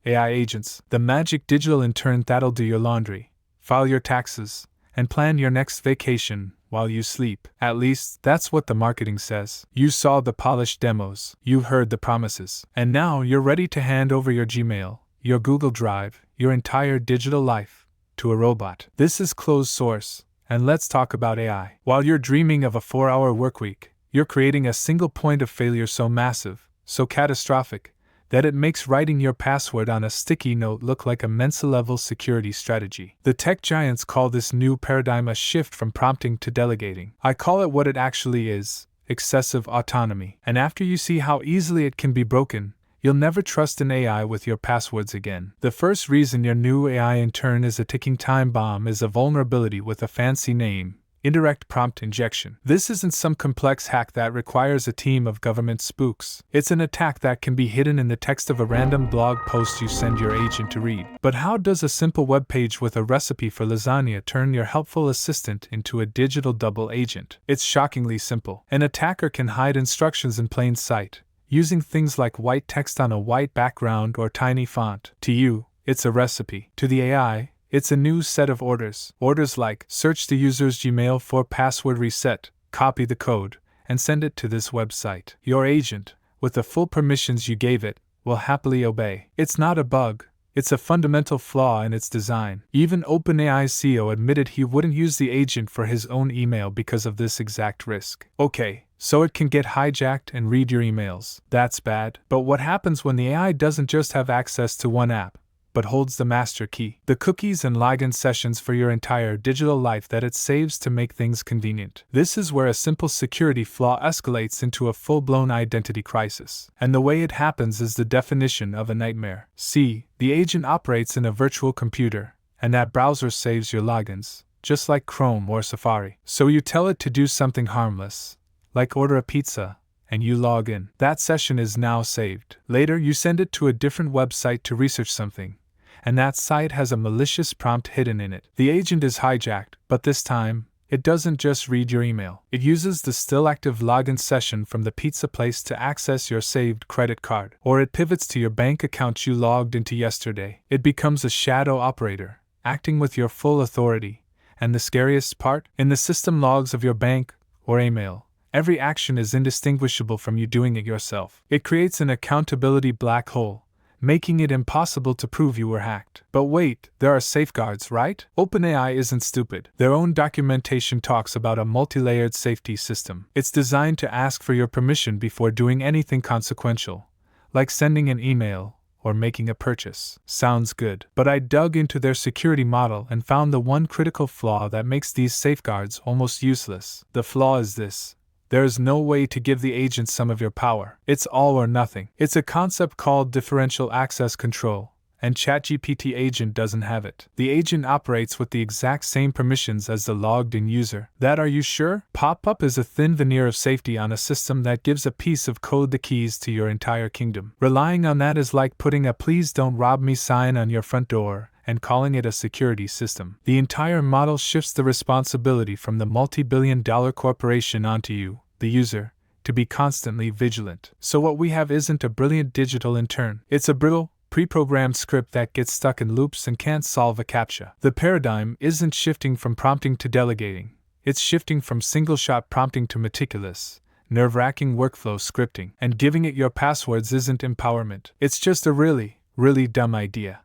AI agents, the magic digital intern that'll do your laundry, file your taxes, and plan your next vacation while you sleep. At least, that's what the marketing says. You saw the polished demos, you heard the promises, and now you're ready to hand over your Gmail, your Google Drive, your entire digital life to a robot. This is closed source, and let's talk about AI. While you're dreaming of a 4-hour workweek, you're creating a single point of failure so massive, so catastrophic, that it makes writing your password on a sticky note look like a Mensa-level security strategy. The tech giants call this new paradigm a shift from prompting to delegating. I call it what it actually is: excessive autonomy. And after you see how easily it can be broken, you'll never trust an AI with your passwords again. The first reason your new AI intern is a ticking time bomb is a vulnerability with a fancy name: indirect prompt injection. This isn't some complex hack that requires a team of government spooks. It's an attack that can be hidden in the text of a random blog post you send your agent to read. But how does a simple web page with a recipe for lasagna turn your helpful assistant into a digital double agent? It's shockingly simple. An attacker can hide instructions in plain sight, using things like white text on a white background or tiny font. To you, it's a recipe. To the AI, it's a new set of orders. Orders like: search the user's Gmail for password reset, copy the code, and send it to this website. Your agent, with the full permissions you gave it, will happily obey. It's not a bug, it's a fundamental flaw in its design. Even OpenAI's CEO admitted he wouldn't use the agent for his own email because of this exact risk. Okay, so it can get hijacked and read your emails. That's bad. But what happens when the AI doesn't just have access to one app, but holds the master key, the cookies and login sessions for your entire digital life that it saves to make things convenient? This is where a simple security flaw escalates into a full-blown identity crisis. And the way it happens is the definition of a nightmare. See, the agent operates in a virtual computer, and that browser saves your logins, just like Chrome or Safari. So you tell it to do something harmless, like order a pizza, and you log in. That session is now saved. Later, you send it to a different website to research something, and that site has a malicious prompt hidden in it. The agent is hijacked, but this time, it doesn't just read your email. It uses the still active login session from the pizza place to access your saved credit card. Or it pivots to your bank account you logged into yesterday. It becomes a shadow operator, acting with your full authority. And the scariest part? In the system logs of your bank or email, every action is indistinguishable from you doing it yourself. It creates an accountability black hole, making it impossible to prove you were hacked. But wait, there are safeguards, right? OpenAI isn't stupid. Their own documentation talks about a multi-layered safety system. It's designed to ask for your permission before doing anything consequential, like sending an email or making a purchase. Sounds good. But I dug into their security model and found the one critical flaw that makes these safeguards almost useless. The flaw is this: there is no way to give the agent some of your power. It's all or nothing. It's a concept called differential access control, and ChatGPT agent doesn't have it. The agent operates with the exact same permissions as the logged-in user. That, are you sure? Pop-up is a thin veneer of safety on a system that gives a piece of code the keys to your entire kingdom. Relying on that is like putting a "please don't rob me" sign on your front door and calling it a security system. The entire model shifts the responsibility from the multi-billion-dollar corporation onto you, the user, to be constantly vigilant. So what we have isn't a brilliant digital intern. It's a brittle, pre-programmed script that gets stuck in loops and can't solve a CAPTCHA. The paradigm isn't shifting from prompting to delegating. It's shifting from single-shot prompting to meticulous, nerve-wracking workflow scripting. And giving it your passwords isn't empowerment. It's just a really dumb idea.